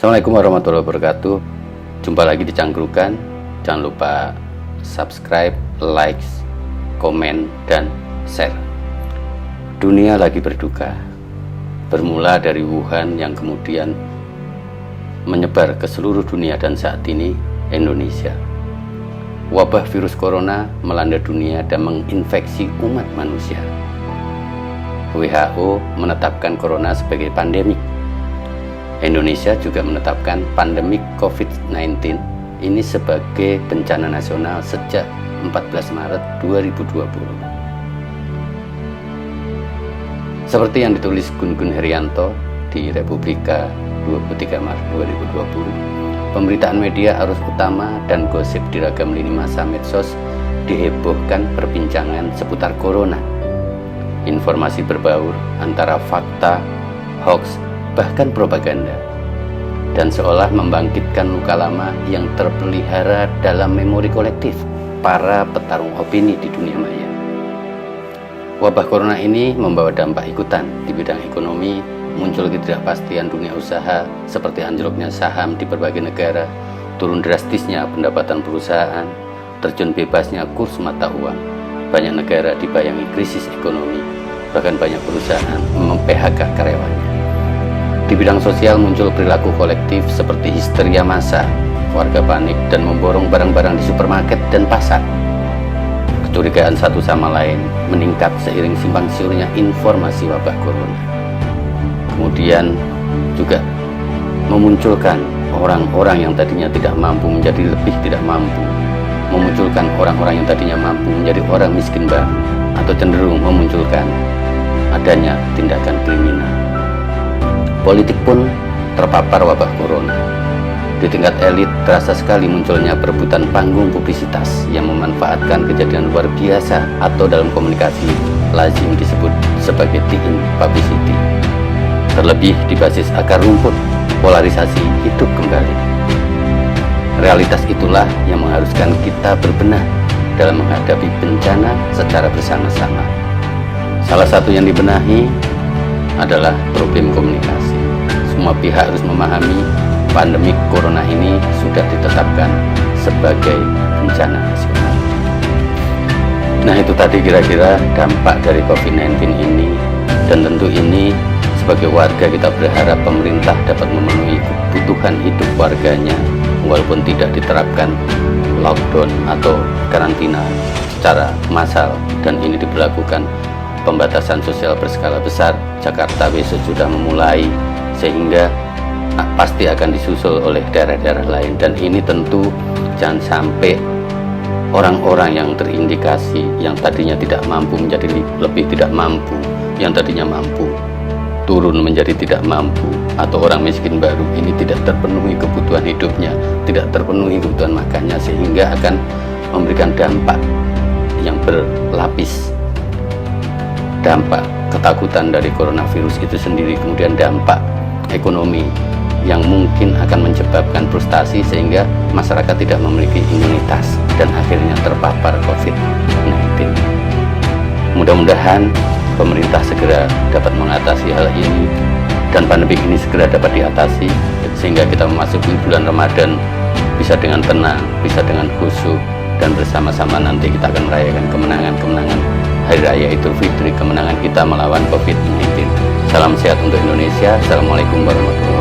Assalamualaikum warahmatullahi wabarakatuh. Jumpa lagi di Cangkrukan. Jangan lupa subscribe, like, komen, dan share. Dunia lagi berduka. Bermula dari Wuhan yang kemudian menyebar ke seluruh dunia dan saat ini Indonesia. Wabah virus corona melanda dunia dan menginfeksi umat manusia. WHO menetapkan corona sebagai pandemik. Indonesia juga menetapkan pandemik COVID-19 ini sebagai bencana nasional sejak 14 Maret 2020. Seperti yang ditulis Gun-Gun Herianto di Republika 23 Maret 2020, pemberitaan media arus utama dan gosip di ragam lini masa medsos dihebohkan perbincangan seputar corona. Informasi berbaur antara fakta, hoax, bahkan propaganda, dan seolah membangkitkan luka lama yang terpelihara dalam memori kolektif para petarung opini di dunia maya. Wabah corona ini membawa dampak ikutan di bidang ekonomi, muncul ketidakpastian dunia usaha seperti anjloknya saham di berbagai negara, turun drastisnya pendapatan perusahaan, terjun bebasnya kurs mata uang, banyak negara dibayangi krisis ekonomi, bahkan banyak perusahaan mem-PHK karyawannya. Di bidang sosial muncul perilaku kolektif seperti histeria massa, warga panik dan memborong barang-barang di supermarket dan pasar. Kecurigaan satu sama lain meningkat seiring simpang siurnya informasi wabah corona. Kemudian juga memunculkan orang-orang yang tadinya tidak mampu menjadi lebih tidak mampu, memunculkan orang-orang yang tadinya mampu menjadi orang miskin baru, atau cenderung memunculkan adanya tindakan kriminal. Politik pun terpapar wabah corona. Di tingkat elit terasa sekali munculnya perebutan panggung publisitas yang memanfaatkan kejadian luar biasa atau dalam komunikasi lazim disebut sebagai teen publicity. Terlebih di basis akar rumput, polarisasi hidup kembali. Realitas itulah yang mengharuskan kita berbenah dalam menghadapi bencana secara bersama-sama. Salah satu yang dibenahi adalah problem komunikasi. Semua pihak harus memahami pandemik corona ini sudah ditetapkan sebagai bencana nasional. Nah, itu tadi kira-kira dampak dari COVID-19 ini, dan tentu ini sebagai warga kita berharap pemerintah dapat memenuhi kebutuhan hidup warganya walaupun tidak diterapkan lockdown atau karantina secara massal, dan ini diberlakukan pembatasan sosial berskala besar. Jakarta besok sudah memulai, sehingga pasti akan disusul oleh daerah-daerah lain, dan ini tentu jangan sampai orang-orang yang terindikasi yang tadinya tidak mampu menjadi lebih tidak mampu, yang tadinya mampu turun menjadi tidak mampu, atau orang miskin baru ini tidak terpenuhi kebutuhan hidupnya, tidak terpenuhi kebutuhan makannya, sehingga akan memberikan dampak yang berlapis. Dampak ketakutan dari coronavirus itu sendiri, kemudian dampak ekonomi yang mungkin akan menyebabkan frustasi sehingga masyarakat tidak memiliki imunitas dan akhirnya terpapar COVID-19. Mudah-mudahan pemerintah segera dapat mengatasi hal ini dan pandemi ini segera dapat diatasi, sehingga kita memasuki bulan Ramadan bisa dengan tenang, bisa dengan khusyuk, dan bersama-sama nanti kita akan merayakan kemenangan-kemenangan Hari Raya Idul Fitri, kemenangan kita melawan COVID-19. Salam sehat untuk Indonesia. Assalamualaikum warahmatullahi wabarakatuh.